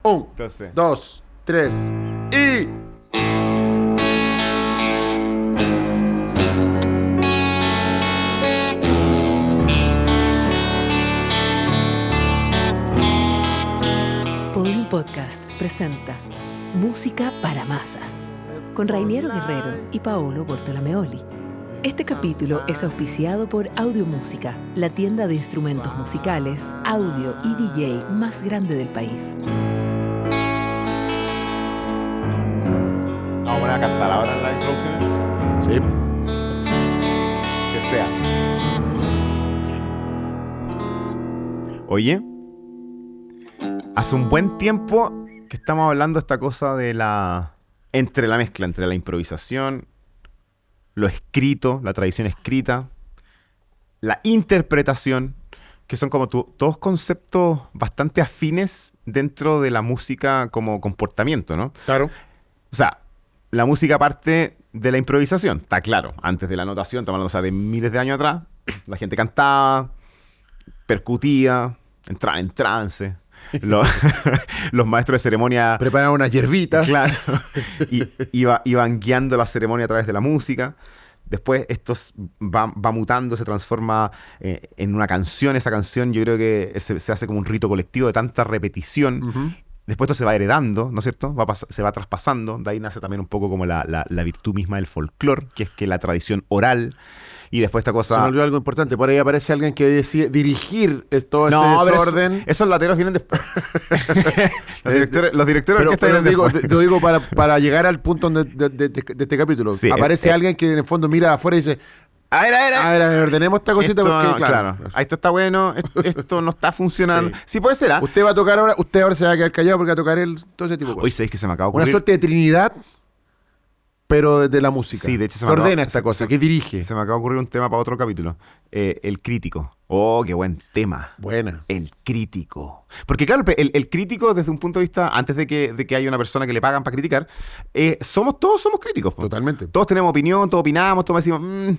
1, Entonces, 2, 3 y... Podium Podcast presenta Música para Masas con Rainiero Guerrero y Paolo Bortolomeoli. Este capítulo es auspiciado por Audiomúsica, la tienda de instrumentos musicales, audio y DJ más grande del país. ¿vamos a cantar ahora en la introducción? Sí. Que sea. Oye, hace un buen tiempo que estamos hablando de esta cosa de entre la mezcla entre la improvisación, lo escrito, la tradición escrita, la interpretación, que son como todos conceptos bastante afines dentro de la música como comportamiento, ¿no? Claro. O sea, la música parte de la improvisación, está claro. Antes de la notación, estamos hablando, o sea, de miles de años atrás, la gente cantaba, percutía, entraba en trance. Los maestros de ceremonia Preparaban unas hierbitas. claro, iban guiando la ceremonia a través de la música. Después esto va mutando, se transforma en una canción. Esa canción yo creo que se hace como un rito colectivo de tanta repetición. Uh-huh. Después esto se va heredando, ¿no es cierto? Se va traspasando. De ahí nace también un poco como la virtud misma del folclore, que es que la tradición oral. Y después esta cosa... Se me olvidó algo importante. Por ahí aparece alguien que decide dirigir todo ese pero desorden. esos lateros vienen después. los directores Pero, orquesta vienen después. lo digo para llegar al punto de este capítulo. Sí, Aparece alguien que en el fondo mira afuera y dice... A ver, ordenemos esta cosita esto, porque, claro. esto está bueno, esto no está funcionando. Sí, puede ser, ¿ah? Usted va a tocar ahora, usted ahora se va a quedar callado porque va a tocar todo ese tipo de cosas. Hoy sabéis que se me acaba de Una ocurrir. suerte de Trinidad, pero desde la música. Sí, de hecho se que me ordena acaba- esta cosa, que dirige. Se me acaba de ocurrir un tema para otro capítulo. El crítico. Oh, qué buen tema. Buena. El crítico. Porque claro, el crítico desde un punto de vista, antes de que haya una persona que le pagan para criticar, todos somos críticos. Po. Totalmente. Todos tenemos opinión, todos opinamos, todos decimos,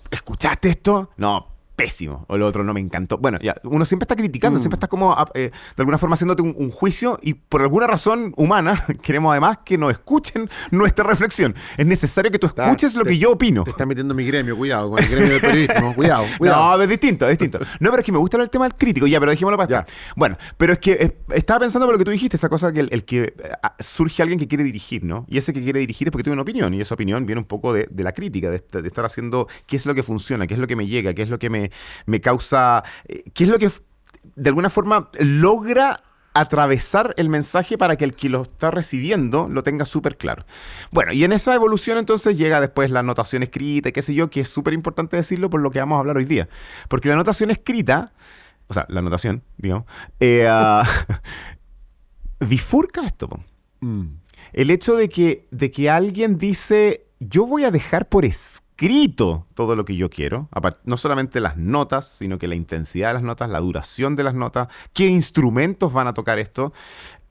¿escuchaste esto? No, pésimo. O lo otro no me encantó. Bueno, ya, uno siempre está criticando, siempre está como de alguna forma haciéndote un juicio y por alguna razón humana queremos además que nos escuchen nuestra reflexión. Es necesario que tú escuches lo que yo opino. Te está metiendo mi gremio, cuidado, con el gremio del periodismo, cuidado. No, es distinto, es distinto. No, pero es que me gusta el tema del crítico, ya, pero dejémoslo para después. Bueno, pero es que estaba pensando por lo que tú dijiste, esa cosa que el que surge alguien que quiere dirigir, ¿no? Y ese que quiere dirigir es porque tiene una opinión, y esa opinión viene un poco de la crítica, de estar haciendo qué es lo que funciona, qué es lo que me llega, qué es lo que me causa, qué es lo que de alguna forma logra atravesar el mensaje para que el que lo está recibiendo lo tenga súper claro. Bueno, y en esa evolución entonces llega después la notación escrita y qué sé yo, que es súper importante decirlo por lo que vamos a hablar hoy día. Porque la notación escrita, o sea, la notación, digamos, bifurca esto. Po. El hecho de que alguien dice, yo voy a dejar por escrito todo lo que yo quiero, no solamente las notas, sino que la intensidad de las notas, la duración de las notas, qué instrumentos van a tocar esto,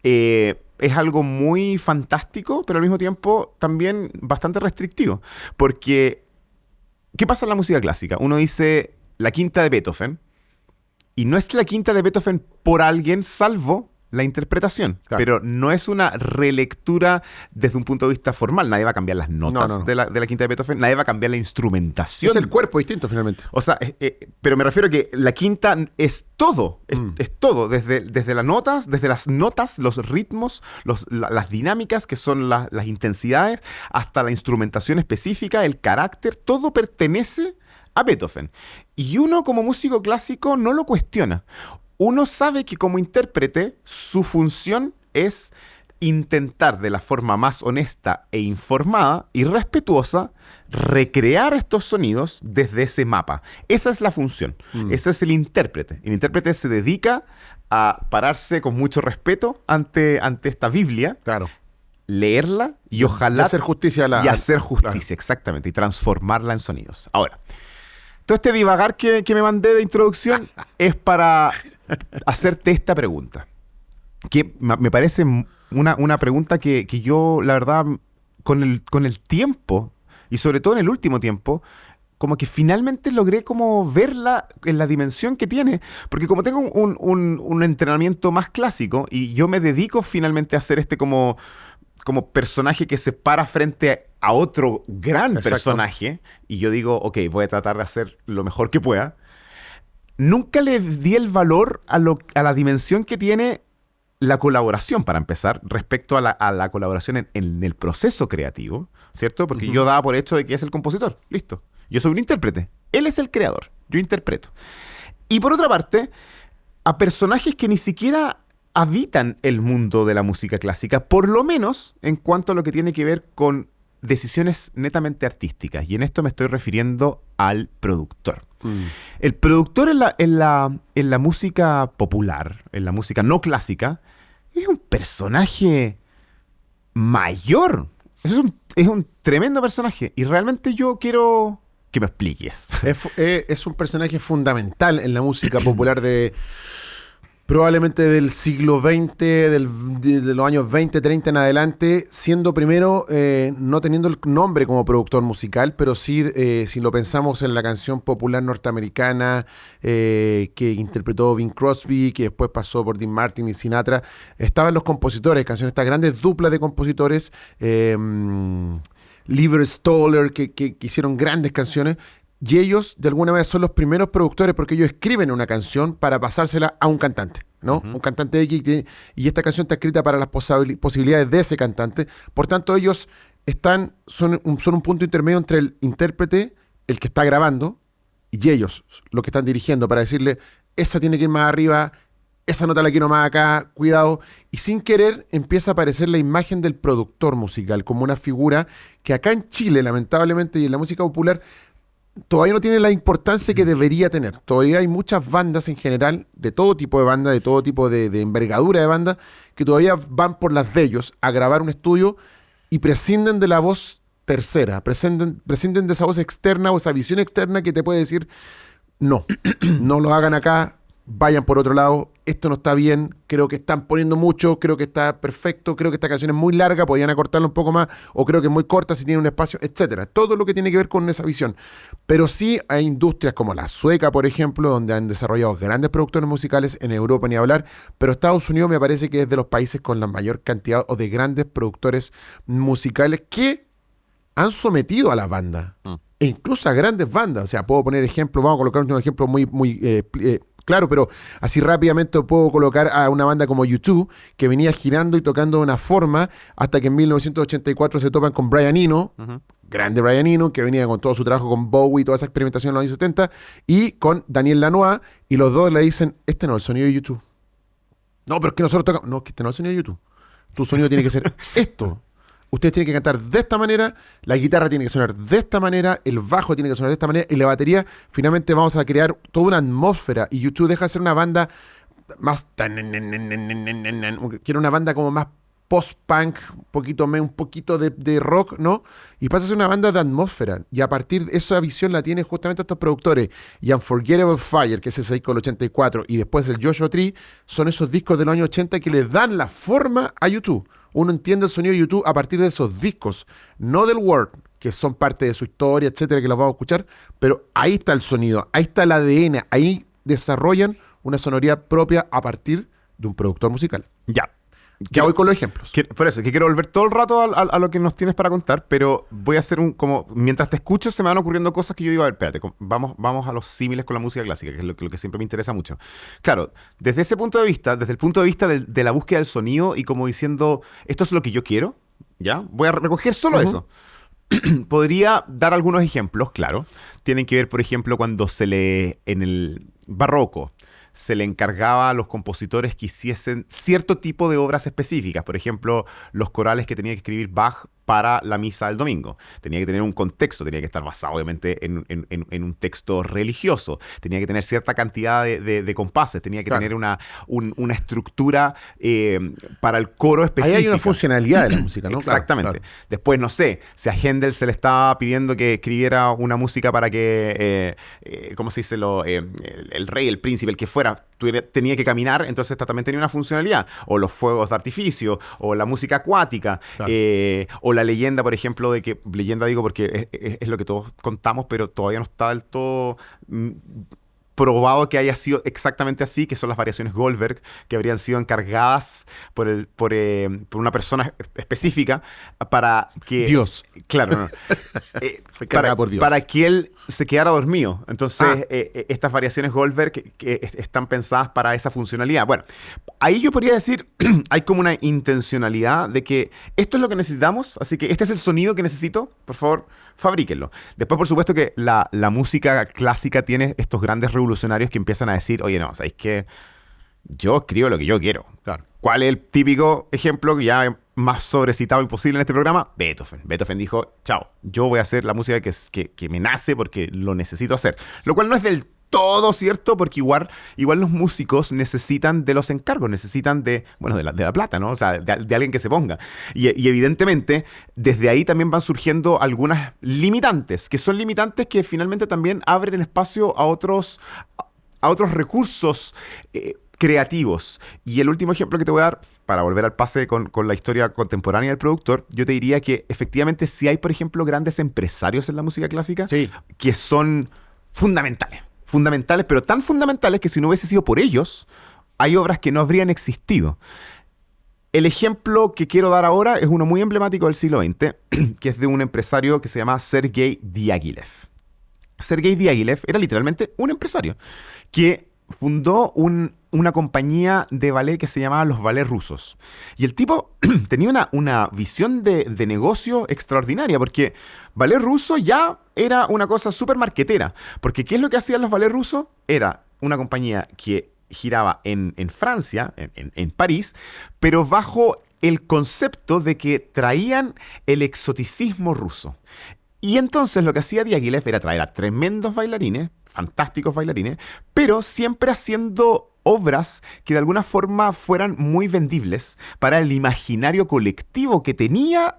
es algo muy fantástico, pero al mismo tiempo también bastante restrictivo. Porque, ¿qué pasa en la música clásica? Uno dice la quinta de Beethoven, y no es la quinta de Beethoven por alguien, salvo la interpretación, claro. Pero no es una relectura desde un punto de vista formal. Nadie va a cambiar las notas No. de la quinta de Beethoven, nadie va a cambiar la instrumentación. Es el cuerpo distinto, finalmente. O sea, pero me refiero a que la quinta es todo, es todo, desde las notas, los ritmos, las dinámicas, que son las intensidades, hasta la instrumentación específica, el carácter, todo pertenece a Beethoven. Y uno como músico clásico no lo cuestiona. Uno sabe que como intérprete su función es intentar de la forma más honesta e informada y respetuosa recrear estos sonidos desde ese mapa. Esa es la función. Ese es el intérprete. El intérprete se dedica a pararse con mucho respeto ante esta Biblia. Claro. Leerla y ojalá... Y hacer justicia claro. Exactamente. Y transformarla en sonidos. Ahora, todo este divagar que me mandé de introducción es para hacerte esta pregunta. Que me parece una pregunta que yo, la verdad, con el tiempo, y sobre todo en el último tiempo, como que finalmente logré como verla en la dimensión que tiene, porque como tengo un entrenamiento más clásico y yo me dedico finalmente a hacer como personaje que se para frente a otro gran Exacto. personaje, y yo digo, ok, voy a tratar de hacer lo mejor que pueda, nunca le di el valor a la dimensión que tiene la colaboración, para empezar, respecto a la colaboración en el proceso creativo, ¿cierto? Porque yo daba por hecho de que es el compositor, listo. Yo soy un intérprete, él es el creador, yo interpreto. Y por otra parte, a personajes que ni siquiera habitan el mundo de la música clásica, por lo menos en cuanto a lo que tiene que ver con decisiones netamente artísticas. Y en esto me estoy refiriendo al productor. El productor en la música popular, en la música no clásica, es un personaje mayor. Es un tremendo personaje. Y realmente yo quiero que me expliques. Es un personaje fundamental en la música popular probablemente del siglo XX, de los años 20, 30 en adelante, siendo primero, no teniendo el nombre como productor musical, pero sí, si lo pensamos en la canción popular norteamericana que interpretó Bing Crosby, que después pasó por Dean Martin y Sinatra, estaban los compositores, canciones, estas grandes duplas de compositores, Lever Stoller, que hicieron grandes canciones. Y ellos, de alguna manera, son los primeros productores porque ellos escriben una canción para pasársela a un cantante, ¿no? Un cantante X, y esta canción está escrita para las posibilidades de ese cantante. Por tanto, ellos son un punto intermedio entre el intérprete, el que está grabando, y ellos, los que están dirigiendo, para decirle, esa tiene que ir más arriba, esa nota la quiero más acá, cuidado. Y sin querer empieza a aparecer la imagen del productor musical como una figura que acá en Chile, lamentablemente, y en la música popular, todavía no tiene la importancia que debería tener. Todavía hay muchas bandas en general, de todo tipo de banda, de todo tipo de envergadura de banda, que todavía van por las de ellos a grabar un estudio y prescinden de la voz tercera, prescinden de esa voz externa o esa visión externa que te puede decir, no, no lo hagan acá, vayan por otro lado, esto no está bien, creo que están poniendo mucho, creo que está perfecto, creo que esta canción es muy larga, podrían acortarla un poco más, o creo que es muy corta si tiene un espacio, etcétera. Todo lo que tiene que ver con esa visión. Pero sí hay industrias como la sueca, por ejemplo, donde han desarrollado grandes productores musicales, en Europa ni hablar, pero Estados Unidos me parece que es de los países con la mayor cantidad o de grandes productores musicales que han sometido a la banda, e incluso a grandes bandas. O sea, puedo poner ejemplos, vamos a colocar un ejemplo muy claro, pero así rápidamente puedo colocar a una banda como U2, que venía girando y tocando de una forma hasta que en 1984 se topan con Brian Eno, grande Brian Eno, que venía con todo su trabajo con Bowie y toda esa experimentación en los años 70, y con Daniel Lanois, y los dos le dicen, este no es el sonido de U2. No, pero es que nosotros tocamos... No, que este no es el sonido de U2. Tu sonido tiene que ser esto. Ustedes tienen que cantar de esta manera, la guitarra tiene que sonar de esta manera, el bajo tiene que sonar de esta manera, y la batería, finalmente vamos a crear toda una atmósfera. Y YouTube deja de ser una banda más... Quiere una banda como más post-punk, un poquito de rock, ¿no? Y pasa a ser una banda de atmósfera. Y a partir de esa visión la tienen justamente estos productores. Y Unforgettable Fire, que es ese disco del 84, y después el Joshua Tree, son esos discos de los años 80 que le dan la forma a YouTube. Uno entiende el sonido de YouTube a partir de esos discos, no del Word, que son parte de su historia, etcétera, que los vamos a escuchar, pero ahí está el sonido, ahí está el ADN, ahí desarrollan una sonoridad propia a partir de un productor musical. Ya voy con los ejemplos. Por eso, que quiero volver todo el rato a lo que nos tienes para contar, pero voy a hacer mientras te escucho se me van ocurriendo cosas que yo digo, a ver, espérate, vamos a los símiles con la música clásica, que es lo que siempre me interesa mucho. Claro, desde ese punto de vista, desde el punto de vista de la búsqueda del sonido y como diciendo, esto es lo que yo quiero, ¿ya? Voy a recoger solo eso. Podría dar algunos ejemplos, claro. Tienen que ver, por ejemplo, cuando en el barroco, se le encargaba a los compositores que hiciesen cierto tipo de obras específicas. Por ejemplo, los corales que tenía que escribir Bach para la misa del domingo. Tenía que tener un contexto, tenía que estar basado obviamente en un texto religioso, tenía que tener cierta cantidad de compases, tenía que tener una estructura para el coro específica. Ahí hay una funcionalidad de la música, ¿no? Exactamente. Claro. Después, no sé, si a Händel se le estaba pidiendo que escribiera una música para que, ¿cómo se dice? El rey, el príncipe, el que fuera, tenía que caminar, entonces esta también tenía una funcionalidad. O los fuegos de artificio, o la música acuática, claro. O la leyenda, por ejemplo, de que, leyenda digo porque es lo que todos contamos, pero todavía no está del todo probado que haya sido exactamente así, que son las variaciones Goldberg, que habrían sido encargadas por una persona específica para que... Dios. Claro, no. Fue encargada por Dios. Para que él se quedara dormido. Entonces, estas variaciones Goldberg que están pensadas para esa funcionalidad. Bueno, ahí yo podría decir, hay como una intencionalidad de que esto es lo que necesitamos, así que este es el sonido que necesito, por favor, fabríquenlo. Después, por supuesto, que la música clásica tiene estos grandes revolucionarios que empiezan a decir, oye, no, ¿sabéis qué? Yo escribo lo que yo quiero. Claro. ¿Cuál es el típico ejemplo que ya más sobrecitado imposible en este programa? Beethoven. Beethoven dijo, chao, yo voy a hacer la música que me nace porque lo necesito hacer. Lo cual no es del todo cierto, porque igual los músicos necesitan de los encargos, necesitan de la plata, ¿no? O sea, de alguien que se ponga. Y evidentemente, desde ahí también van surgiendo algunas limitantes, que son limitantes que finalmente también abren espacio a otros recursos creativos. Y el último ejemplo que te voy a dar, para volver al pase con la historia contemporánea del productor, yo te diría que efectivamente sí hay, por ejemplo, grandes empresarios en la música clásica que son fundamentales, pero tan fundamentales que si no hubiese sido por ellos, hay obras que no habrían existido. El ejemplo que quiero dar ahora es uno muy emblemático del siglo XX, que es de un empresario que se llama Sergei Diaghilev. Sergei Diaghilev era literalmente un empresario que fundó una compañía de ballet que se llamaba los Ballets Rusos. Y el tipo tenía una visión de negocio extraordinaria, porque ballet ruso ya era una cosa súper marquetera. Porque ¿qué es lo que hacían los ballets rusos? Era una compañía que giraba en Francia, en París, pero bajo el concepto de que traían el exoticismo ruso. Y entonces lo que hacía Diaghilev era traer a tremendos bailarines, fantásticos bailarines, pero siempre haciendo obras que de alguna forma fueran muy vendibles para el imaginario colectivo que tenía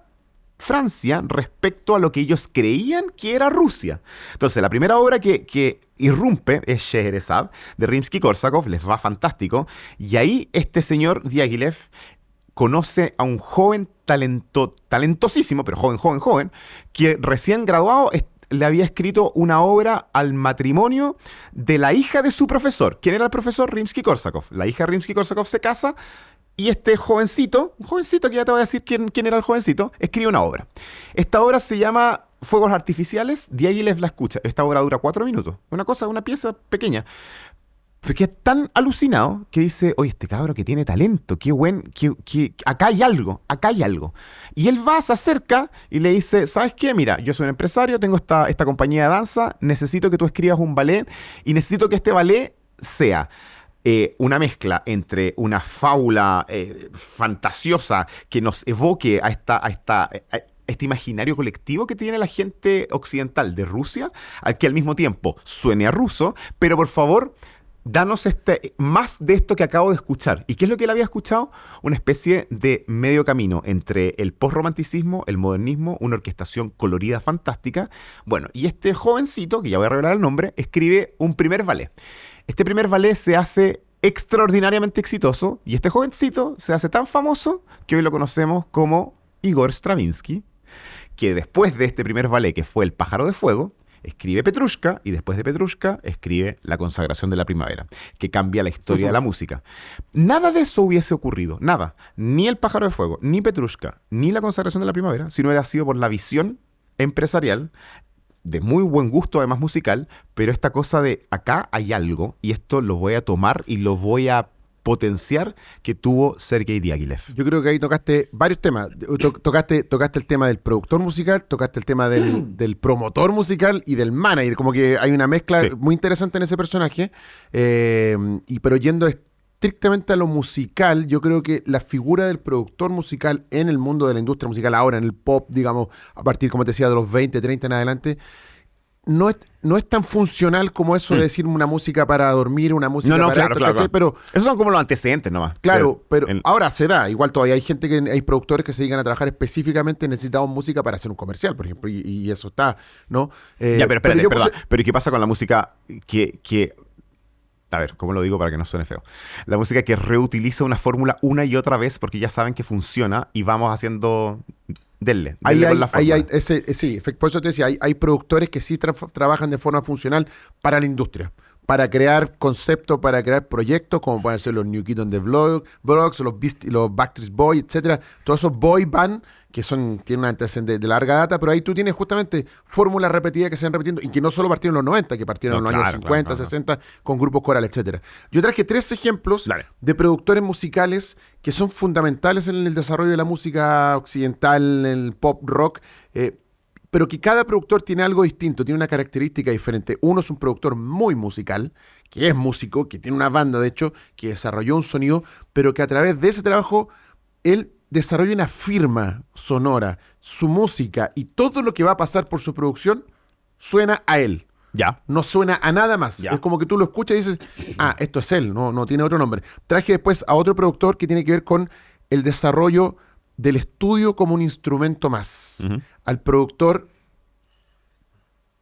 Francia respecto a lo que ellos creían que era Rusia. Entonces, la primera obra que irrumpe es Scheherazade, de Rimsky-Korsakov, les va fantástico, y ahí este señor Diaghilev conoce a un joven talentosísimo, pero joven, que recién graduado le había escrito una obra al matrimonio de la hija de su profesor. ¿Quién era el profesor? Rimsky-Korsakov. La hija de Rimsky-Korsakov se casa y este jovencito, que ya te voy a decir quién era el jovencito, escribe una obra. Esta obra se llama Fuegos Artificiales. Diaghilev la escucha. Esta obra dura 4 minutos. Una pieza pequeña. Pero queda tan alucinado que dice, oye, este cabro que tiene talento, qué buen, que acá hay algo. Y él se acerca y le dice, ¿sabes qué? Mira, yo soy un empresario, tengo esta compañía de danza, necesito que tú escribas un ballet y necesito que este ballet sea una mezcla entre una fábula fantasiosa que nos evoque a este imaginario colectivo que tiene la gente occidental de Rusia, al que al mismo tiempo suene a ruso, pero por favor, danos más de esto que acabo de escuchar. ¿Y qué es lo que él había escuchado? Una especie de medio camino entre el postromanticismo, el modernismo, una orquestación colorida fantástica. Bueno, y este jovencito, que ya voy a revelar el nombre, escribe un primer ballet. Este primer ballet se hace extraordinariamente exitoso y este jovencito se hace tan famoso que hoy lo conocemos como Igor Stravinsky, que después de este primer ballet, que fue El pájaro de fuego, escribe Petrushka y después de Petrushka escribe La consagración de la primavera, que cambia la historia de la música. Nada de eso hubiese ocurrido, nada. Ni El pájaro de fuego, ni Petrushka, ni La consagración de la primavera, si no hubiera sido por la visión empresarial, de muy buen gusto además musical, pero esta cosa de acá hay algo y esto lo voy a tomar y lo voy a potenciar que tuvo Sergei Diaghilev. Yo creo que ahí tocaste varios temas. Tocaste el tema del productor musical, tocaste el tema del promotor musical y del manager. Como que hay una mezcla muy interesante en ese personaje. Pero yendo estrictamente a lo musical, yo creo que la figura del productor musical en el mundo de la industria musical, ahora en el pop, digamos, a partir, como te decía, de los 20, 30 en adelante, no es tan funcional como eso de decir una música para dormir, una música para... Claro. Pero esos son como los antecedentes nomás. Claro, pero ahora se da. Igual todavía hay hay productores que se dedican a trabajar específicamente, necesitamos música para hacer un comercial, por ejemplo, y eso está, ¿no? Pero espérate, perdón. Pero ¿qué pasa con la música que... A ver, ¿cómo lo digo para que no suene feo? La música que reutiliza una fórmula una y otra vez porque ya saben que funciona y vamos haciendo Denle Ahí con la hay fórmula. sí, por eso te decía, hay productores que sí trabajan de forma funcional para la industria, para crear conceptos, para crear proyectos, como pueden ser los New Kids on the Blocks, los Backstreet Boys, etcétera. Todos esos boy band que tienen una antecedente de larga data, pero ahí tú tienes justamente fórmulas repetidas que se van repitiendo y que no solo partieron en los 90, que partieron en los años 50, 60, con grupos corales, etcétera. Yo traje 3 ejemplos de productores musicales que son fundamentales en el desarrollo de la música occidental, en el pop rock, pero que cada productor tiene algo distinto, tiene una característica diferente. Uno es un productor muy musical, que es músico, que tiene una banda, de hecho, que desarrolló un sonido, pero que a través de ese trabajo, él desarrolla una firma sonora, su música y todo lo que va a pasar por su producción suena a él. Ya. No suena a nada más. Ya. Es como que tú lo escuchas y dices, esto es él, no tiene otro nombre. Traje después a otro productor que tiene que ver con el desarrollo del estudio como un instrumento más. Uh-huh. Al productor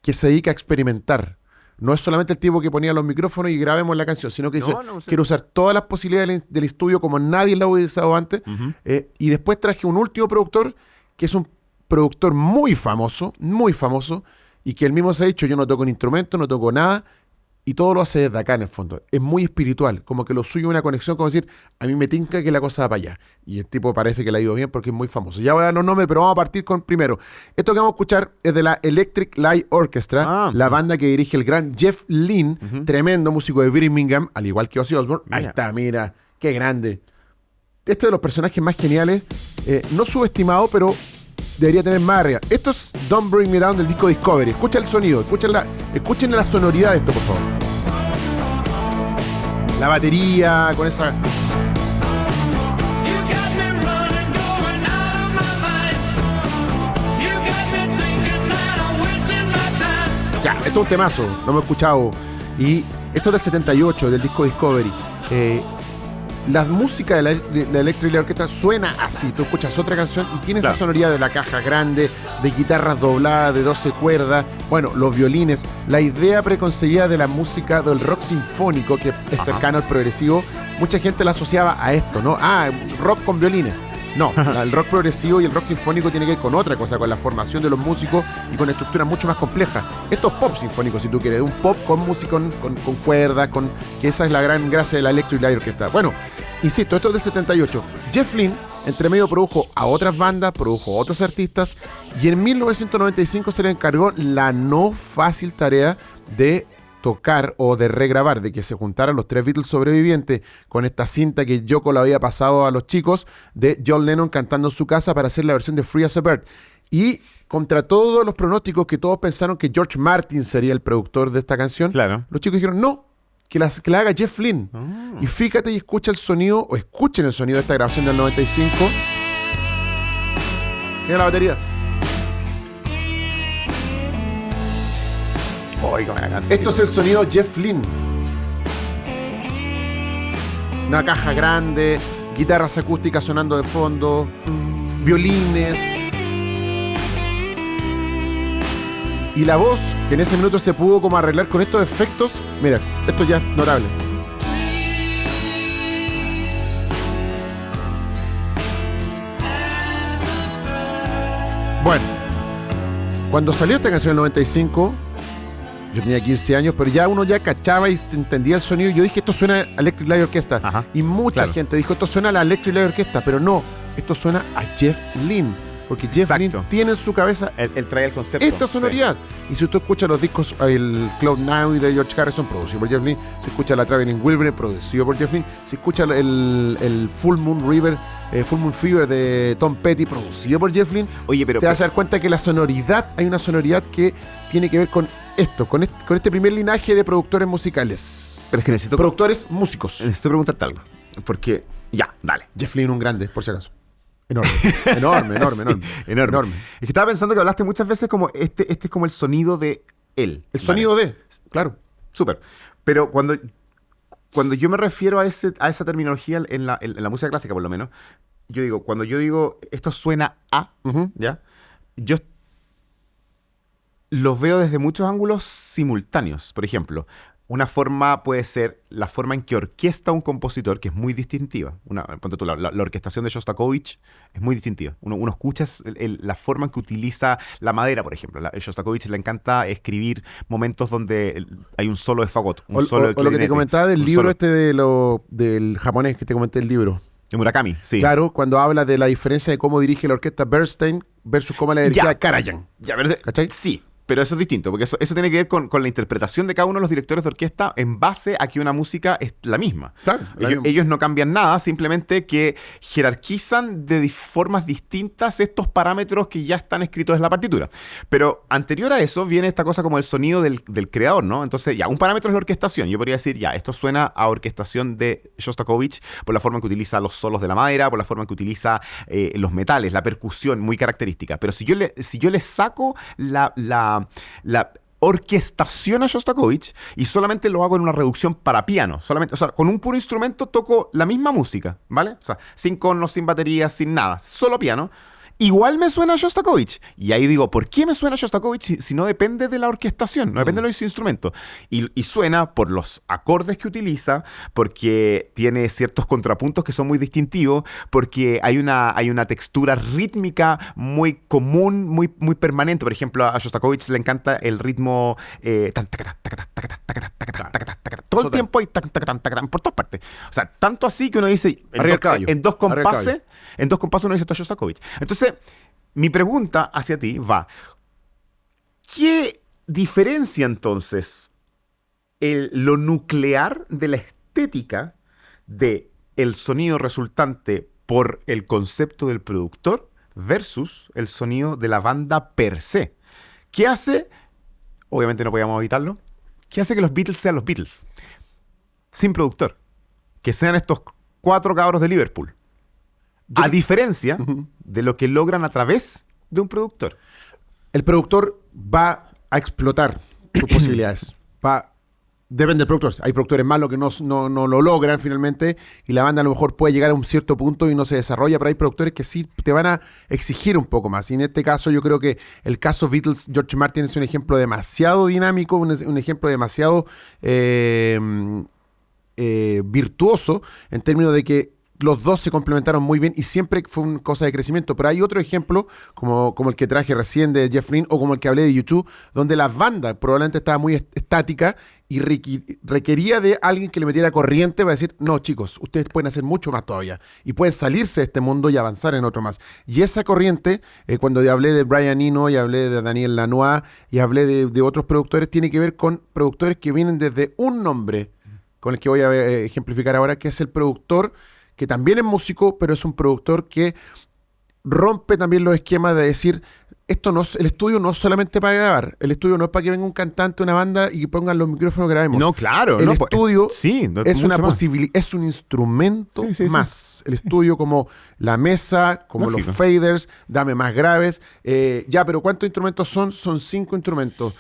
que se dedica a experimentar. No es solamente el tipo que ponía los micrófonos y grabemos la canción, sino que dice, quiero usar todas las posibilidades del estudio como nadie lo ha utilizado antes. Uh-huh. Y después traje un último productor, que es un productor muy famoso, y que él mismo se ha dicho, yo no toco un instrumento, no toco nada, y todo lo hace desde acá en el fondo. Es muy espiritual, como que lo suyo es una conexión, como decir, a mí me tinca que la cosa va para allá. Y el tipo parece que le ha ido bien porque es muy famoso. Ya voy a dar los nombres, pero vamos a partir con primero. Esto que vamos a escuchar es de la Electric Light Orchestra, la banda que dirige el gran Jeff Lynne, tremendo músico de Birmingham, al igual que Ozzy Osbourne. Ahí está, mira, qué grande. Este es de los personajes más geniales, no subestimado, pero debería tener más arriba. Esto es Don't Bring Me Down del disco Discovery. Escucha el sonido, escuchen la sonoridad de esto, por favor. La batería, con esa... Ya, esto es un temazo, lo hemos escuchado. Y esto es del 78, del disco Discovery. La música de la Electric Light Orchestra suena así. Tú escuchas otra canción y tiene esa sonoridad de la caja grande, de guitarras dobladas, de 12 cuerdas, bueno, los violines. La idea preconcebida de la música del rock sinfónico, que es cercano al progresivo, mucha gente la asociaba a esto, ¿no? Rock con violines. No, el rock progresivo y el rock sinfónico tiene que ver con otra cosa, con la formación de los músicos y con estructuras mucho más complejas. Esto es pop sinfónico, si tú quieres, un pop con música, con cuerdas, que esa es la gran gracia de la Electric Light Orchestra. Bueno, insisto, esto es del 78. Jeff Lynne, entre medio, produjo a otras bandas, produjo a otros artistas, y en 1995 se le encargó la no fácil tarea de tocar o de regrabar, de que se juntaran los 3 Beatles sobrevivientes con esta cinta que Yoko le había pasado a los chicos de John Lennon cantando en su casa para hacer la versión de Free as a Bird. Y contra todos los pronósticos, que todos pensaron que George Martin sería el productor de esta canción, los chicos dijeron no, que la haga Jeff Lynne. Y fíjate y escuchen el sonido de esta grabación del 95. Mira la batería. Esto es el sonido Jeff Lynne. Una caja grande, guitarras acústicas sonando de fondo, violines. Y la voz, que en ese minuto se pudo como arreglar con estos efectos. Mira, esto ya es notable. Bueno, cuando salió esta canción en el 95, yo tenía 15 años, pero ya uno ya cachaba y entendía el sonido. Y yo dije, esto suena a Electric Light Orchestra. Y mucha gente dijo, esto suena a la Electric Light Orchestra, pero no, esto suena a Jeff Lynne. Porque Jeff Lynne tiene en su cabeza él trae el concepto, esta sonoridad. Y si tú escuchas los discos, el Cloud Now de George Harrison, producido por Jeff Lynne. Se escucha la Traveling Wilburys, producido por Jeff Lynne. Se escucha el Full Moon Fever de Tom Petty, producido por Jeff Lynne. Oye, pero te vas a dar cuenta que hay una sonoridad que tiene que ver con esto, con este primer linaje de productores musicales. Pero es que necesito... Productores músicos. Necesito preguntarte algo. Porque, dale. Jeff Lynne, un grande, por si acaso. Enorme. Es que estaba pensando que hablaste muchas veces como este es como el sonido de él. El sonido de, claro. Súper. Pero cuando yo me refiero a esa terminología en la música clásica, por lo menos, cuando yo digo esto suena a, ¿ya? Yo los veo desde muchos ángulos simultáneos. Por ejemplo, Una forma puede ser la forma en que orquesta un compositor, que es muy distintiva. Ponte tú, la orquestación de Shostakovich es muy distintiva. Uno escucha la forma en que utiliza la madera, por ejemplo. A Shostakovich le encanta escribir momentos donde hay un solo de fagot, un solo de o lo que te comentaba del libro solo. del japonés que te comenté el libro. De Murakami, sí. Claro, cuando habla de la diferencia de cómo dirige la orquesta Bernstein versus cómo la dirigía Karajan. Ya, ¿verdad? ¿Cachai? Sí. Pero eso es distinto, porque eso tiene que ver con la interpretación de cada uno de los directores de orquesta en base a que una música es la misma. Claro, Ellos no cambian nada, simplemente que jerarquizan de formas distintas estos parámetros que ya están escritos en la partitura. Pero anterior a eso viene esta cosa como el sonido del creador, ¿no? Entonces, ya, un parámetro es la orquestación. Yo podría decir, ya, esto suena a orquestación de Shostakovich por la forma en que utiliza los solos de la madera, por la forma en que utiliza los metales, la percusión muy característica. Pero si yo le saco la orquestación a Shostakovich y solamente lo hago en una reducción para piano, solamente, o sea, con un puro instrumento toco la misma música, ¿vale? O sea, sin conos, sin baterías, sin nada, solo piano. Igual me suena a Shostakovich. Y ahí digo, ¿por qué me suena a Shostakovich si no depende de la orquestación? No depende de los instrumentos. Y suena por los acordes que utiliza, porque tiene ciertos contrapuntos que son muy distintivos, porque hay una textura rítmica muy común, muy, muy permanente. Por ejemplo, a Shostakovich le encanta el ritmo todo el tiempo hay por todas partes. O sea, tanto así que uno dice en dos compases uno dice esto es Shostakovich. Entonces, mi pregunta hacia ti va: ¿qué diferencia entonces lo nuclear de la estética de el sonido resultante por el concepto del productor versus el sonido de la banda per se? ¿Qué hace? Obviamente no podíamos evitarlo. ¿Qué hace que los Beatles sean los Beatles? Sin productor. Que sean estos 4 cabros de Liverpool. A diferencia de lo que logran a través de un productor. El productor va a explotar tus posibilidades. Depende del productor. Hay productores malos que no lo logran finalmente y la banda a lo mejor puede llegar a un cierto punto y no se desarrolla, pero hay productores que sí te van a exigir un poco más. Y en este caso yo creo que el caso Beatles, George Martin es un ejemplo demasiado dinámico, un ejemplo demasiado virtuoso en términos de que los dos se complementaron muy bien y siempre fue una cosa de crecimiento. Pero hay otro ejemplo, como el que traje recién de Jeff Lynne o como el que hablé de YouTube, donde la banda probablemente estaba muy estática y requería de alguien que le metiera corriente para decir, no chicos, ustedes pueden hacer mucho más todavía y pueden salirse de este mundo y avanzar en otro más. Y esa corriente, cuando hablé de Brian Eno y hablé de Daniel Lanois y hablé de otros productores, tiene que ver con productores que vienen desde un nombre, con el que voy a ejemplificar ahora, que es el productor que también es músico, pero es un productor que rompe también los esquemas de decir, el estudio no es solamente para grabar, el estudio no es para que venga un cantante, una banda y pongan los micrófonos y grabemos. No, claro. El estudio es una más. posibilidad, es un instrumento más. Sí. El estudio como la mesa, como Lógico. los faders, dame más graves. Pero ¿cuántos instrumentos son? Son 5 instrumentos.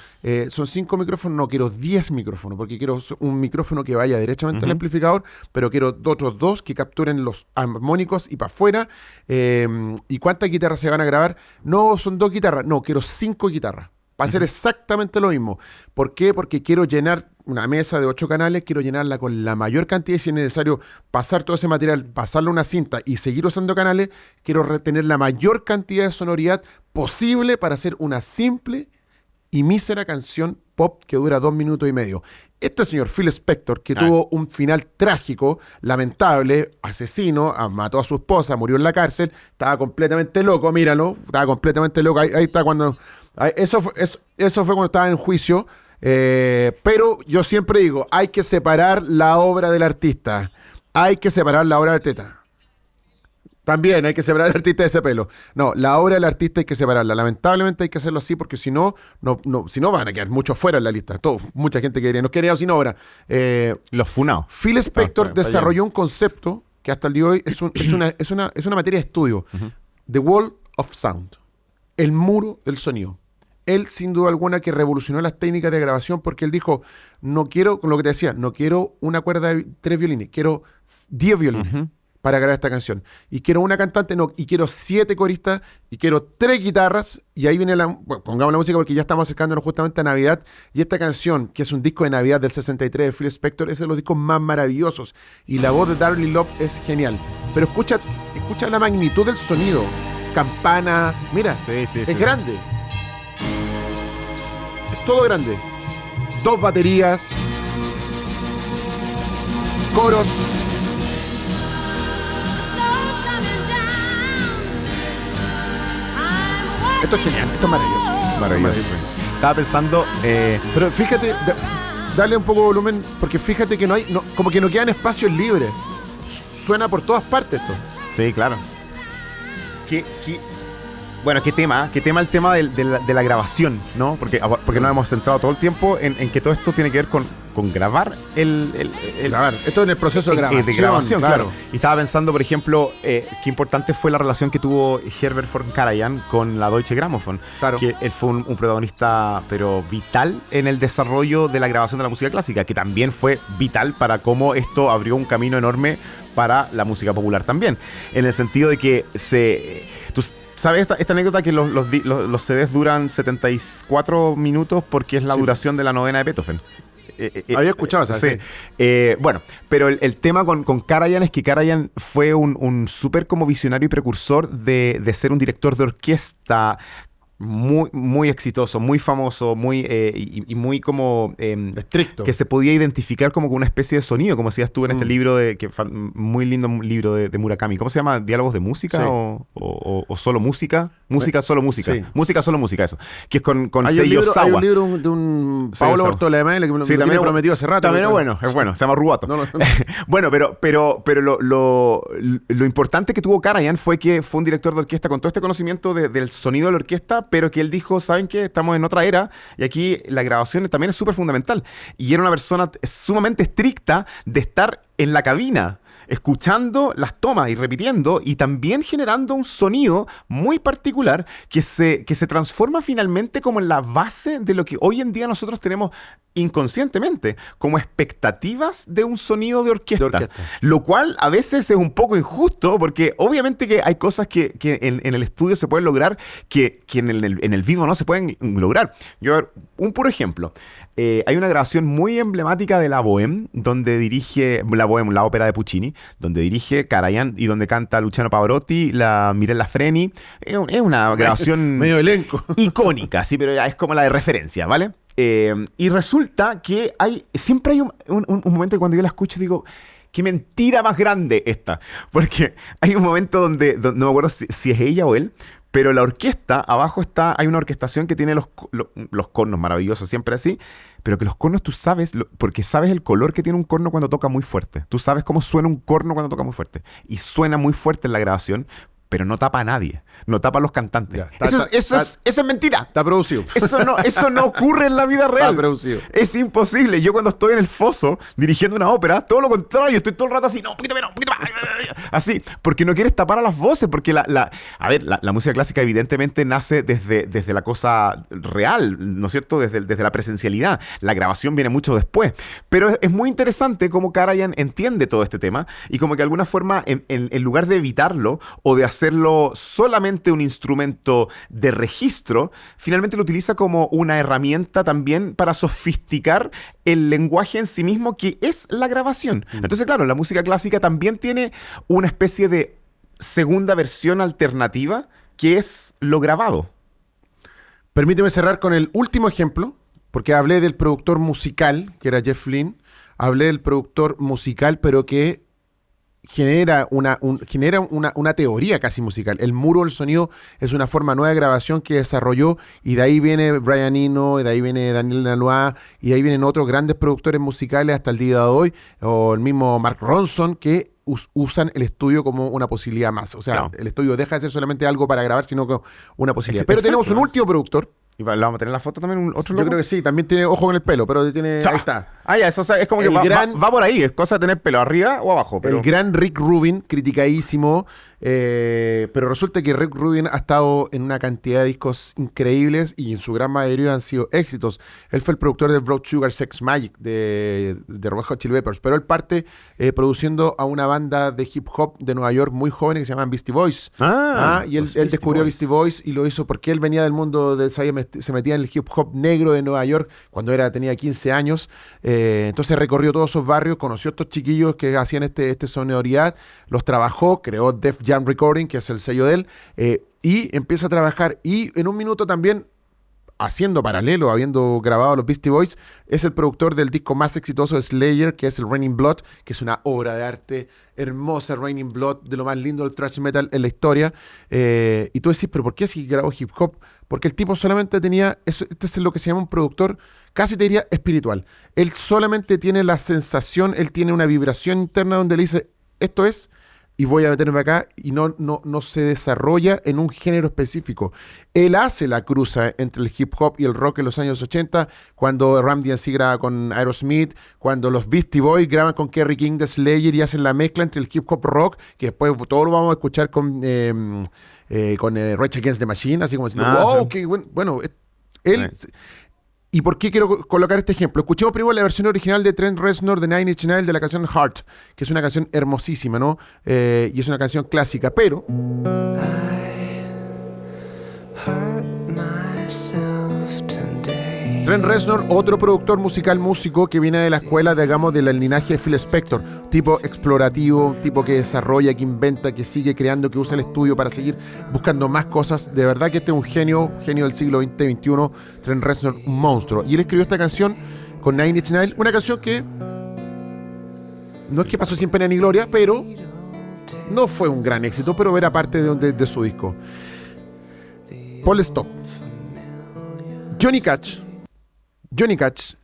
¿Son 5 micrófonos? No, quiero 10 micrófonos, porque quiero un micrófono que vaya derechamente al amplificador, pero quiero otros 2 que capturen los armónicos y para afuera. ¿Y cuántas guitarras se van a grabar? No, son 2 guitarras. No, quiero 5 guitarras. Para hacer exactamente lo mismo. ¿Por qué? Porque quiero llenar una mesa de 8 canales, quiero llenarla con la mayor cantidad y si es necesario pasar todo ese material, pasarlo a una cinta y seguir usando canales, quiero retener la mayor cantidad de sonoridad posible para hacer una simple y mísera canción pop que dura 2 minutos y medio. Este señor Phil Spector, que tuvo un final trágico, lamentable, asesino, mató a su esposa, murió en la cárcel, estaba completamente loco, míralo, estaba completamente loco. Ahí está cuando... Eso fue cuando estaba en juicio. Pero yo siempre digo, hay que separar la obra del artista. Hay que separar la obra del artista. También hay que separar al artista de ese pelo. No, la obra del artista hay que separarla. Lamentablemente hay que hacerlo así porque si no van a quedar muchos fuera en la lista. Mucha gente que diría, nos quedaríamos sin obra. Los funados. Phil Spector desarrolló un concepto que hasta el día de hoy es una materia de estudio. The Wall of Sound. El muro del sonido. Él, sin duda alguna, que revolucionó las técnicas de grabación porque él dijo, no quiero, con lo que te decía, no quiero una cuerda de 3 violines, quiero 10 violines. para grabar esta canción. Y quiero una cantante, no, y quiero 7 coristas, y quiero 3 guitarras, y ahí viene bueno, pongamos la música porque ya estamos acercándonos justamente a Navidad, y esta canción, que es un disco de Navidad del 63 de Phil Spector, es de los discos más maravillosos, y la voz de Darlene Love es genial. Pero escucha la magnitud del sonido, campanas, mira, es grande. Es todo grande. 2 baterías, coros. Esto es genial, esto es maravilloso. Maravilloso. Estaba pensando... Pero fíjate, dale un poco de volumen, porque fíjate que no hay, como que no quedan espacios libres. Suena por todas partes esto. Sí, claro. Bueno, qué tema el tema de la grabación, ¿no? Porque nos hemos centrado todo el tiempo en que todo esto tiene que ver con grabar grabar. Esto en el proceso de grabación, claro. Y estaba pensando, por ejemplo, qué importante fue la relación que tuvo Herbert von Karajan con la Deutsche Grammophon. Claro. Que él fue un protagonista, pero vital en el desarrollo de la grabación de la música clásica, que también fue vital para cómo esto abrió un camino enorme para la música popular también. En el sentido de que tú sabes esta anécdota que los CDs duran 74 minutos porque es la duración de la novena de Beethoven. Había escuchado esa, sí. Bueno, pero el tema con Karajan es que Karajan fue un súper como visionario y precursor de ser un director de orquesta muy, muy exitoso, muy famoso, muy y muy como estricto, que se podía identificar como con una especie de sonido, como decías tú en este libro muy lindo libro de Murakami. ¿Cómo se llama? ¿Diálogos de música? Sí. O solo música? Música, solo música. Sí. Música, solo música, eso. Que es con hay Seiyo un libro de un Paolo Bortolomé que me lo tiene prometido hace rato. También es bueno, se llama Rubato. No. Bueno, pero lo importante que tuvo Karajan fue que fue un director de orquesta con todo este conocimiento del sonido de la orquesta, pero que él dijo, ¿saben qué? Estamos en otra era y aquí la grabación también es súper fundamental. Y era una persona sumamente estricta de estar en la cabina, escuchando las tomas y repitiendo y también generando un sonido muy particular que se transforma finalmente como en la base de lo que hoy en día nosotros tenemos inconscientemente como expectativas de un sonido de orquesta. Lo cual a veces es un poco injusto porque obviamente que hay cosas que en el estudio se pueden lograr que en el vivo no se pueden lograr. Yo, a ver, un puro ejemplo. Hay una grabación muy emblemática de La Bohème, donde dirige La Bohème, la ópera de Puccini, donde dirige Karajan y donde canta Luciano Pavarotti, la Mirella Freni. Es una grabación medio elenco icónica, sí, pero ya es como la de referencia, ¿vale? Y resulta que siempre hay un momento que cuando yo la escucho digo, qué mentira más grande esta. Porque hay un momento donde no me acuerdo si es ella o él, pero la orquesta, abajo hay una orquestación que tiene los cornos maravillosos, siempre así, pero que los cornos tú sabes, porque sabes el color que tiene un corno cuando toca muy fuerte. Tú sabes cómo suena un corno cuando toca muy fuerte. Y suena muy fuerte en la grabación, pero no tapa a nadie, no tapa a los cantantes. Eso es mentira. Está producido. Eso no ocurre en la vida real. Está producido. Es imposible. Yo cuando estoy en el foso dirigiendo una ópera, todo lo contrario, estoy todo el rato así, no, un poquito menos, un poquito más. Así, porque no quieres tapar a las voces, porque la música clásica evidentemente nace desde la cosa real, ¿no es cierto? Desde la presencialidad. La grabación viene mucho después. Pero es muy interesante cómo Karajan entiende todo este tema y como que de alguna forma, en lugar de evitarlo o de hacerlo solamente un instrumento de registro, finalmente lo utiliza como una herramienta también para sofisticar el lenguaje en sí mismo, que es la grabación. Entonces, claro, la música clásica también tiene una especie de segunda versión alternativa, que es lo grabado. Permíteme cerrar con el último ejemplo, porque hablé del productor musical, que era Jeff Lynne, hablé del productor musical, pero que genera una teoría casi musical. El muro del sonido es una forma nueva de grabación que desarrolló, y de ahí viene Brian Eno, y de ahí viene Daniel Lanois, y de ahí vienen otros grandes productores musicales hasta el día de hoy, o el mismo Mark Ronson, que usan el estudio como una posibilidad más. O sea, no. El estudio deja de ser solamente algo para grabar, sino como una posibilidad. Pero exacto. Tenemos un último productor. ¿Y la vamos a tener en la foto también? ¿Otro Yo loco? creo que sí, también tiene ojo con el pelo, pero tiene... Ahí está. Ya, eso es como que va por ahí, es cosa de tener pelo arriba o abajo. Pero... El gran Rick Rubin, criticadísimo, Pero resulta que Rick Rubin ha estado en una cantidad de discos increíbles y en su gran mayoría han sido éxitos. Él fue el productor de Blood Sugar Sex Magic de Red Hot Chili Peppers, pero él parte produciendo a una banda de hip hop de Nueva York muy joven que se llaman Beastie Boys. Y él descubrió Beastie Boys y lo hizo porque él venía del mundo se metía en el hip hop negro de Nueva York cuando tenía 15 años. Entonces recorrió todos esos barrios, conoció a estos chiquillos que hacían este sonoridad, los trabajó, creó Def Jam Recording, que es el sello de él, y empieza a trabajar. Y en un minuto también, haciendo paralelo, habiendo grabado a los Beastie Boys, es el productor del disco más exitoso de Slayer, que es el Raining Blood, que es una obra de arte hermosa, Raining Blood, de lo más lindo del thrash metal en la historia. Y tú decís, ¿pero por qué si grabó hip hop? Porque el tipo solamente tenía, este es lo que se llama un productor, casi te diría espiritual. Él solamente tiene la sensación, él tiene una vibración interna donde le dice, esto es, y voy a meterme acá, y no se desarrolla en un género específico. Él hace la cruza entre el hip hop y el rock en los años 80, cuando Ram DMC graba con Aerosmith, cuando los Beastie Boys graban con Kerry King de Slayer y hacen la mezcla entre el hip hop rock, que después todo lo vamos a escuchar con Rage Against the Machine, así como diciendo, wow, qué bueno, él... ¿Y por qué quiero colocar este ejemplo? Escuchemos primero la versión original de Trent Reznor de Nine Inch Nails de la canción Heart, que es una canción hermosísima, ¿no? Y es una canción clásica, pero... Trent Reznor, otro productor musical, músico que viene de la escuela, digamos, del linaje de Phil Spector, tipo explorativo, tipo que desarrolla, que inventa, que sigue creando, que usa el estudio para seguir buscando más cosas. De verdad que este es un genio del siglo XX, XXI, Trent Reznor, un monstruo. Y él escribió esta canción con Nine Inch Nails, una canción que no es que pasó sin pena ni gloria, pero no fue un gran éxito, pero era parte de su disco. Paul Stop. Johnny Cash,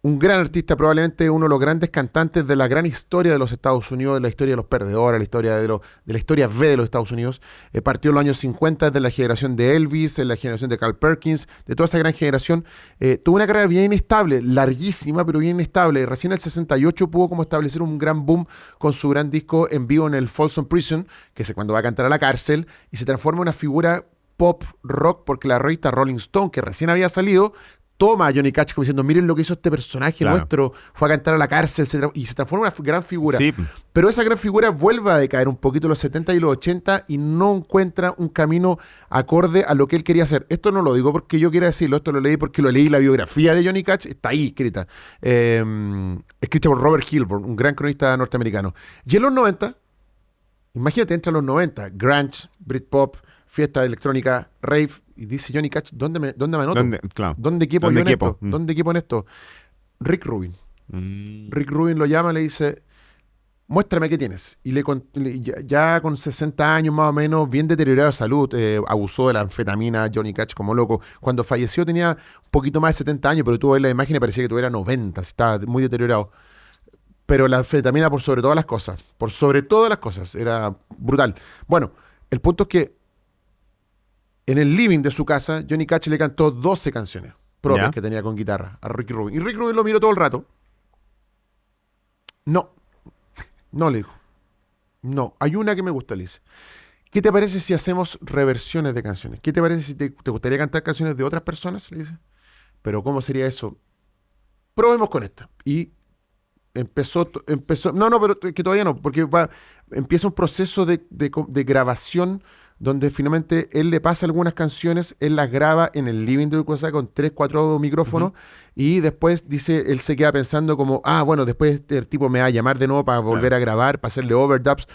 un gran artista, probablemente uno de los grandes cantantes de la gran historia de los Estados Unidos, de la historia de los perdedores, la historia de la historia B de los Estados Unidos. Partió en los años 50 de la generación de Elvis, de la generación de Carl Perkins, de toda esa gran generación. Tuvo una carrera bien inestable, larguísima, pero bien inestable. Recién en el 68 pudo como establecer un gran boom con su gran disco en vivo en el Folsom Prison, que es cuando va a cantar a la cárcel, y se transforma en una figura pop rock, porque la revista Rolling Stone, que recién había salido, toma a Johnny Cash como diciendo, miren lo que hizo este personaje nuestro, fue a cantar a la cárcel, y se transforma en una gran figura. Sí. Pero esa gran figura vuelve a decaer un poquito en los 70 y los 80 y no encuentra un camino acorde a lo que él quería hacer. Esto no lo digo porque yo quiera decirlo, esto lo leí porque lo leí, la biografía de Johnny Cash está ahí escrita. Escrita por Robert Hilburn, un gran cronista norteamericano. Y en los 90, imagínate, entra en los 90, grunge, Britpop, fiesta electrónica, rave, y dice Johnny Cash, ¿dónde me anoto? ¿Dónde quepo yo en esto? ¿Dónde quepo en esto? Rick Rubin. Rick Rubin lo llama, le dice, muéstrame qué tienes. Y ya con 60 años más o menos, bien deteriorado de salud, abusó de la anfetamina Johnny Cash como loco. Cuando falleció tenía un poquito más de 70 años, pero tú ves la imagen y parecía que tuviera 90, estaba muy deteriorado. Pero la anfetamina por sobre todas las cosas, era brutal. Bueno, el punto es que en el living de su casa, Johnny Cash le cantó 12 canciones propias que tenía con guitarra a Rick Rubin. Y Rick Rubin lo miró todo el rato. No, le dijo. No, hay una que me gusta, le dice. ¿Qué te parece si hacemos reversiones de canciones? ¿Qué te parece si te gustaría cantar canciones de otras personas? Le dice. ¿Pero cómo sería eso? Probemos con esta. Y empezó. No, pero que todavía no, porque empieza un proceso de grabación donde finalmente él le pasa algunas canciones, él las graba en el living de su casa con 3, 4 micrófonos, y después dice, él se queda pensando como, bueno, después el tipo me va a llamar de nuevo para volver a grabar, para hacerle overdubs.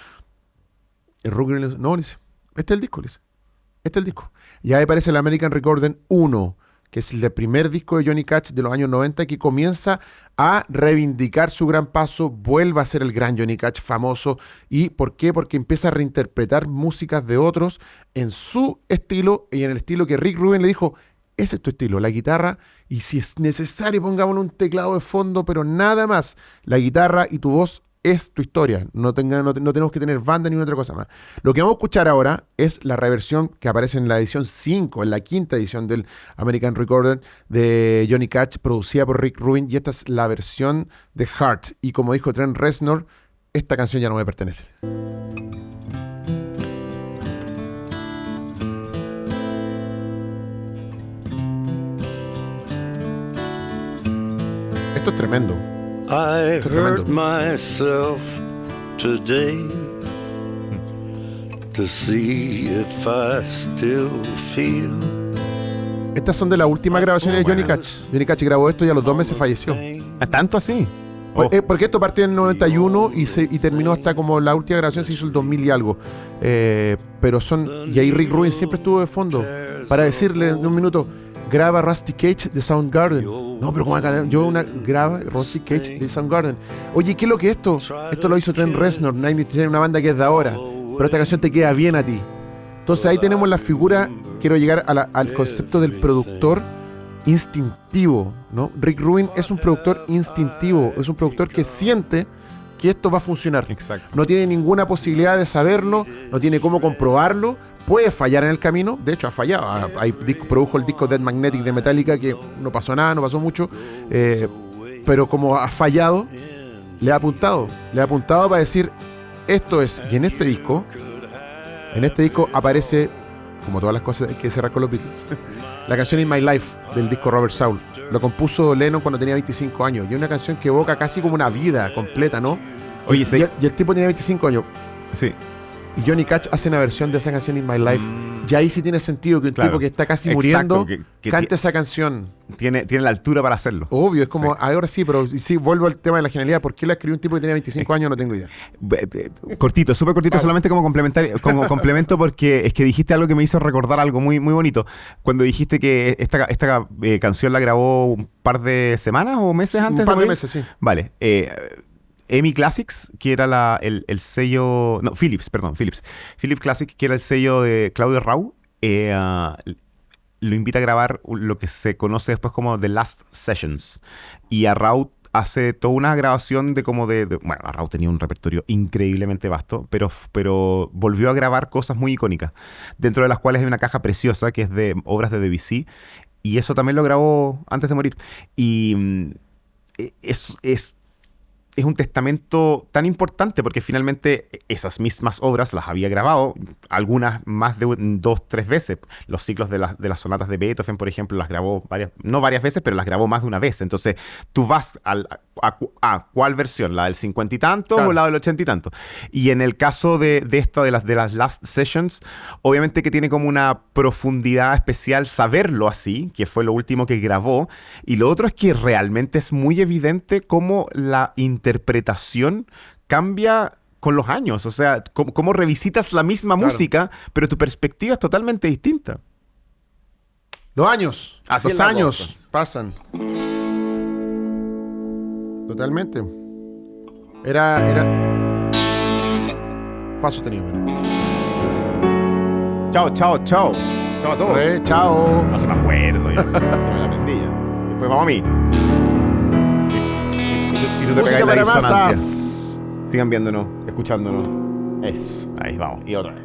El Rubin le dice, no, le dice, este es el disco. Y ahí aparece el American Recording 1, que es el primer disco de Johnny Cash de los años 90, que comienza a reivindicar su gran paso, vuelve a ser el gran Johnny Cash famoso. ¿Y por qué? Porque empieza a reinterpretar músicas de otros en su estilo y en el estilo que Rick Rubin le dijo, ese es tu estilo, la guitarra, y si es necesario pongámosle un teclado de fondo, pero nada más, la guitarra y tu voz es tu historia, no tenemos que tener banda ni otra cosa más. Lo que vamos a escuchar ahora es la reversión que aparece en la edición 5, en la quinta edición del American Recorder de Johnny Cash, producida por Rick Rubin, y esta es la versión de Heart. Y como dijo Trent Reznor, esta canción ya no me pertenece. Esto es tremendo. I Esto es hurt tremendo. myself today to see if I still feel. Estas son de las últimas grabaciones de Johnny Cash. Johnny Cash grabó esto y a los 2 meses falleció. ¿Tanto así? Oh. Porque esto partió en el 91 y terminó hasta como la última grabación se hizo el 2000 y algo. Pero y ahí Rick Rubin siempre estuvo de fondo para decirle en un minuto, graba Rusty Cage de Soundgarden. No, pero ¿cómo acá? Graba Rusty Cage de Soundgarden. Oye, ¿qué es lo que es esto? Esto lo hizo Trent Reznor, tiene una banda que es de ahora, pero esta canción te queda bien a ti. Entonces ahí tenemos la figura, quiero llegar al concepto del productor instintivo, ¿no? Rick Rubin es un productor instintivo, es un productor que siente que esto va a funcionar. Exacto. No tiene ninguna posibilidad de saberlo, no tiene cómo comprobarlo, puede fallar en el camino, de hecho ha fallado. Produjo el disco Dead Magnetic de Metallica que no pasó nada, no pasó mucho, pero como ha fallado, le ha apuntado para decir esto es, y en este disco aparece, como todas las cosas hay que cerrar con los Beatles, la canción In My Life del disco Robert Soul. Lo compuso Lennon cuando tenía 25 años y es una canción que evoca casi como una vida completa, ¿no? Oye, sí. Y el tipo tenía 25 años. Sí. Y Johnny Cash hace una versión de esa canción In My Life. Y ahí sí tiene sentido que un tipo que está casi muriendo cante esa canción. Tiene la altura para hacerlo. Obvio, es como, ahora sí, pero sí, vuelvo al tema de la genialidad. ¿Por qué la escribió un tipo que tenía 25 años? No tengo idea. Cortito, súper cortito, claro. Solamente como complemento, porque es que dijiste algo que me hizo recordar algo muy, muy bonito. Cuando dijiste que esta canción la grabó un par de semanas o meses antes. Un par de meses, sí. Vale. EMI Classics, que era el sello... No, Philips Classic, que era el sello de Claudio Rau, lo invita a grabar lo que se conoce después como The Last Sessions. Y a Rau hace toda una grabación bueno, Rau tenía un repertorio increíblemente vasto, pero volvió a grabar cosas muy icónicas, dentro de las cuales hay una caja preciosa que es de obras de Debussy, y eso también lo grabó antes de morir. Y es un testamento tan importante porque finalmente esas mismas obras las había grabado, algunas más de 2-3 veces. Los ciclos de las sonatas de Beethoven, por ejemplo, las grabó no varias veces, pero las grabó más de una vez. Entonces tú vas a ¿cuál versión? ¿La del 50 y tanto o la del 80 y tanto? Y en el caso de esta, de las Last Sessions, obviamente que tiene como una profundidad especial saberlo así, que fue lo último que grabó. Y lo otro es que realmente es muy evidente cómo la interpretación cambia con los años. O sea, cómo revisitas la misma música, pero tu perspectiva es totalmente distinta. Los años. Así los es la años cosa. pasan. Totalmente. Era paso sostenido. Chao a todos. Chao. No se me acuerdo yo. Se me la aprendí ya. Después vamos a mí. Y tú te Música pegas la para disonancia. masas. Sigan viéndonos, escuchándonos. Eso. Ahí vamos. Y otra vez.